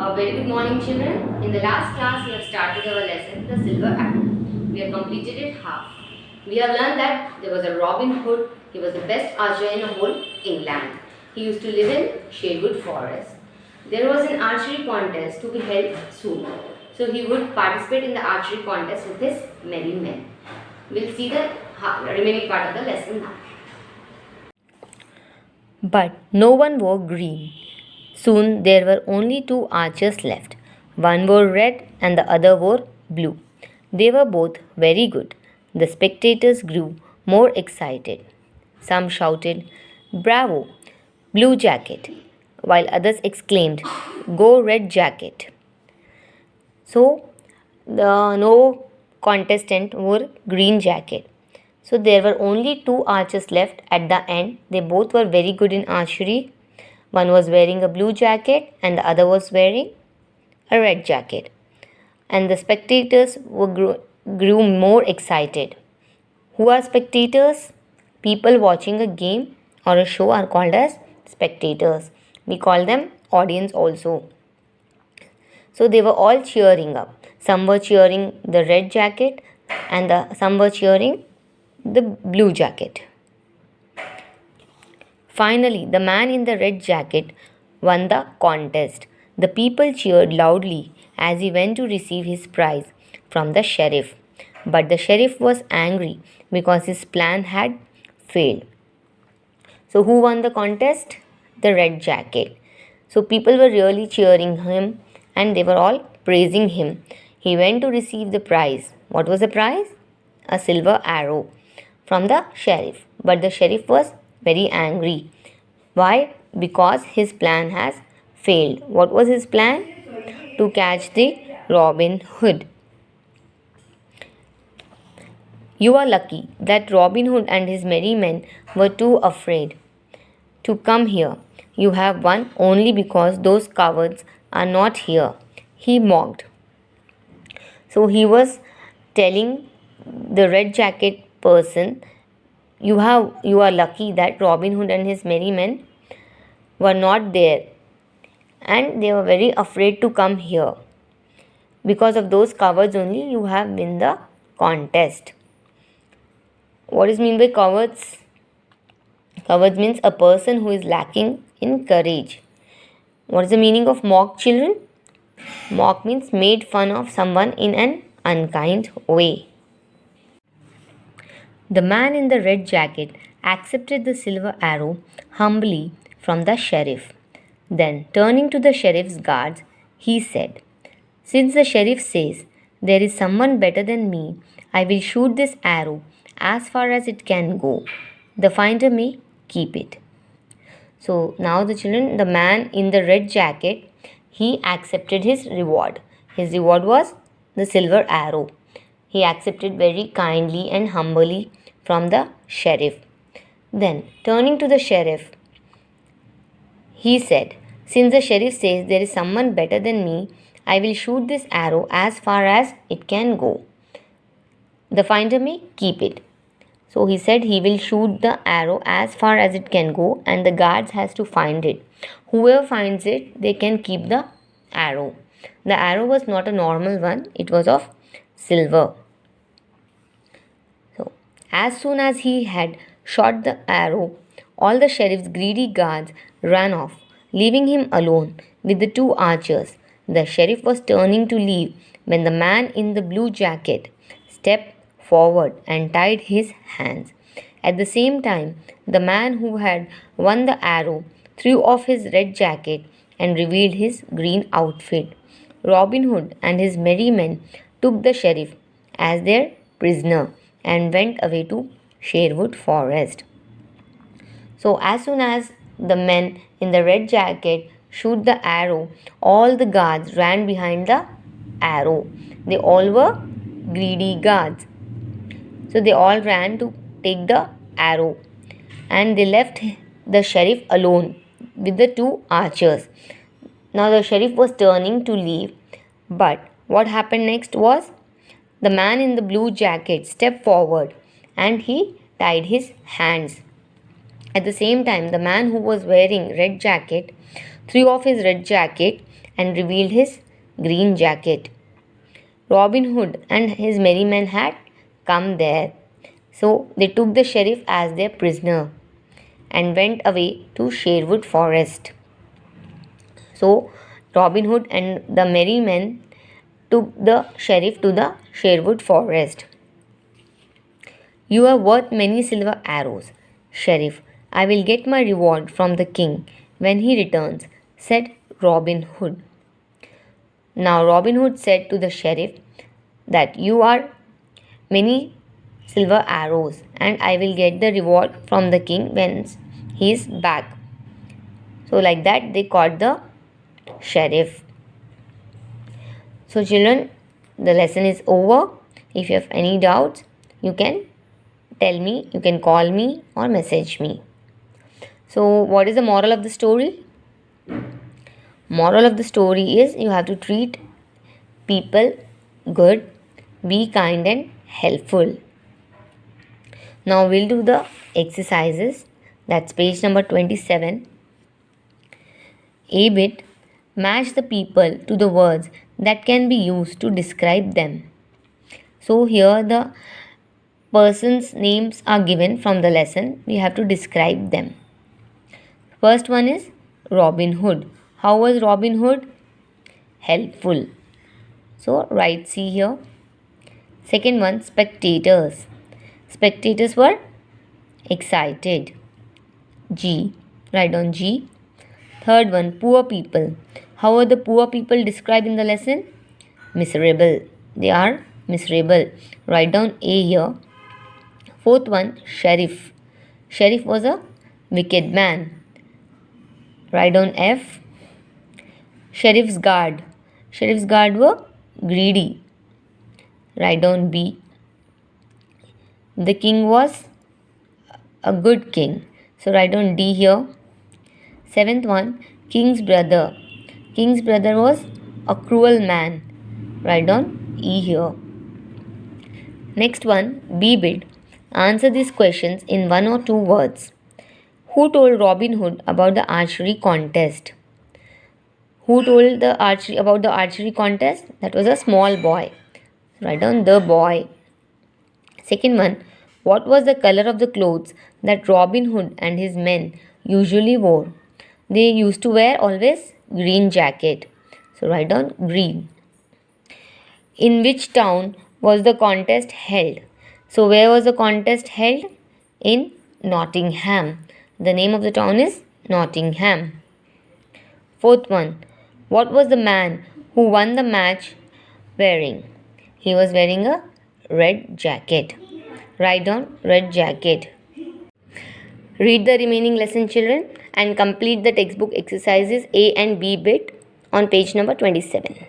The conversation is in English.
A very good morning, children. In the last class, we have started our lesson, The Silver Apple. We have completed it half. We have learned that there was a Robin Hood. He was the best archer in whole England. He used to live in Sherwood Forest. There was an archery contest to be held soon. So he would participate in the archery contest with his merry men. We'll see the remaining part of the lesson now. But no one wore green. Soon there were only two archers left. One wore red and the other wore blue. They were both very good. The spectators grew more excited. Some shouted, "Bravo, Blue Jacket," while others exclaimed, "Go Red Jacket." So, no contestant wore green jacket. So there were only two archers left at the end. They both were very good in archery. One was wearing a blue jacket and the other was wearing a red jacket. And the spectators grew more excited. Who are spectators? People watching a game or a show are called as spectators. We call them audience also. So they were all cheering up. Some were cheering the red jacket and some were cheering the blue jacket. Finally, the man in the red jacket won the contest. The people cheered loudly as he went to receive his prize from the sheriff. But the sheriff was angry because his plan had failed. So, who won the contest? The red jacket. So, people were really cheering him and they were all praising him. He went to receive the prize. What was the prize? A silver arrow from the sheriff. But the sheriff was very angry. Why? Because his plan has failed. What was his plan? To catch the Robin Hood. You are lucky that Robin Hood and his merry men were too afraid to come here. You have won only because those cowards are not here, he mocked. So he was telling the red jacket person, you are lucky that Robin Hood and his merry men were not there and they were very afraid to come here. Because of those cowards only you have won the contest. What is meant by cowards? Cowards means a person who is lacking in courage. What is the meaning of mock, children? Mock means made fun of someone in an unkind way. The man in the red jacket accepted the silver arrow humbly from the sheriff. Then, turning to the sheriff's guards, he said, "Since the sheriff says there is someone better than me, I will shoot this arrow as far as it can go. The finder may keep it." So now the children, the man in the red jacket, he accepted his reward. His reward was the silver arrow. He accepted very kindly and humbly from the sheriff. Then, turning to the sheriff, he said, "Since the sheriff says there is someone better than me, I will shoot this arrow as far as it can go. The finder may keep it." So he said he will shoot the arrow as far as it can go and the guards has to find it. Whoever finds it, they can keep the arrow. The arrow was not a normal one, it was of silver. So as soon as he had shot the arrow, all the sheriff's greedy guards ran off, leaving him alone with the two archers. The sheriff was turning to leave when the man in the blue jacket stepped forward and tied his hands. At the same time, the man who had won the arrow threw off his red jacket and revealed his green outfit. Robin Hood and his merry men took the sheriff as their prisoner and went away to Sherwood Forest. So, as soon as the men in the red jacket shoot the arrow, all the guards ran behind the arrow. They all were greedy guards. So they all ran to take the arrow and they left the sheriff alone with the two archers. Now the sheriff was turning to leave, but what happened next was the man in the blue jacket stepped forward and he tied his hands. At the same time, the man who was wearing red jacket threw off his red jacket and revealed his green jacket. Robin Hood and his merry men had come there. So they took the sheriff as their prisoner and went away to Sherwood Forest. So Robin Hood and the merry men took the sheriff to the Sherwood Forest. You are worth many silver arrows, Sheriff. I will get my reward from the king when he returns, said Robin Hood. Now Robin Hood said to the sheriff that you are many silver arrows and I will get the reward from the king when he is back. So like that they caught the sheriff. So children, the lesson is over. If you have any doubts, you can tell me, you can call me or message me. So what is the moral of the story? Moral of the story is you have to treat people good, be kind and helpful. Now we'll do the exercises. That's page number 27. A bit, match the people to the words that can be used to describe them. So here the persons' names are given from the lesson. We have to describe them. First one is Robin Hood. How was Robin Hood? Helpful. So write C here. Second one, spectators. Spectators were excited. G. Write down G. Third one, poor people. How are the poor people described in the lesson? Miserable. They are miserable. Write down A here. Fourth one, sheriff. Sheriff was a wicked man. Write down F. Sheriff's guard. Sheriff's guard were greedy. Write down B. The king was a good king. So write down D here. Seventh one, king's brother. King's brother was a cruel man. Write down E here. Next one, B bit. Answer these questions in 1 or 2 words. Who told Robin Hood about the archery contest? Who told about the archery contest? That was a small boy. Write down the boy. Second one, what was the color of the clothes that Robin Hood and his men usually wore? They used to wear always green jacket. So write down green. In which town was the contest held? So where was the contest held? In Nottingham. The name of the town is Nottingham. Fourth one, what was the man who won the match wearing? He was wearing a red jacket. Write down red jacket. Read the remaining lesson, children, and complete the textbook exercises A and B bit on page number 27.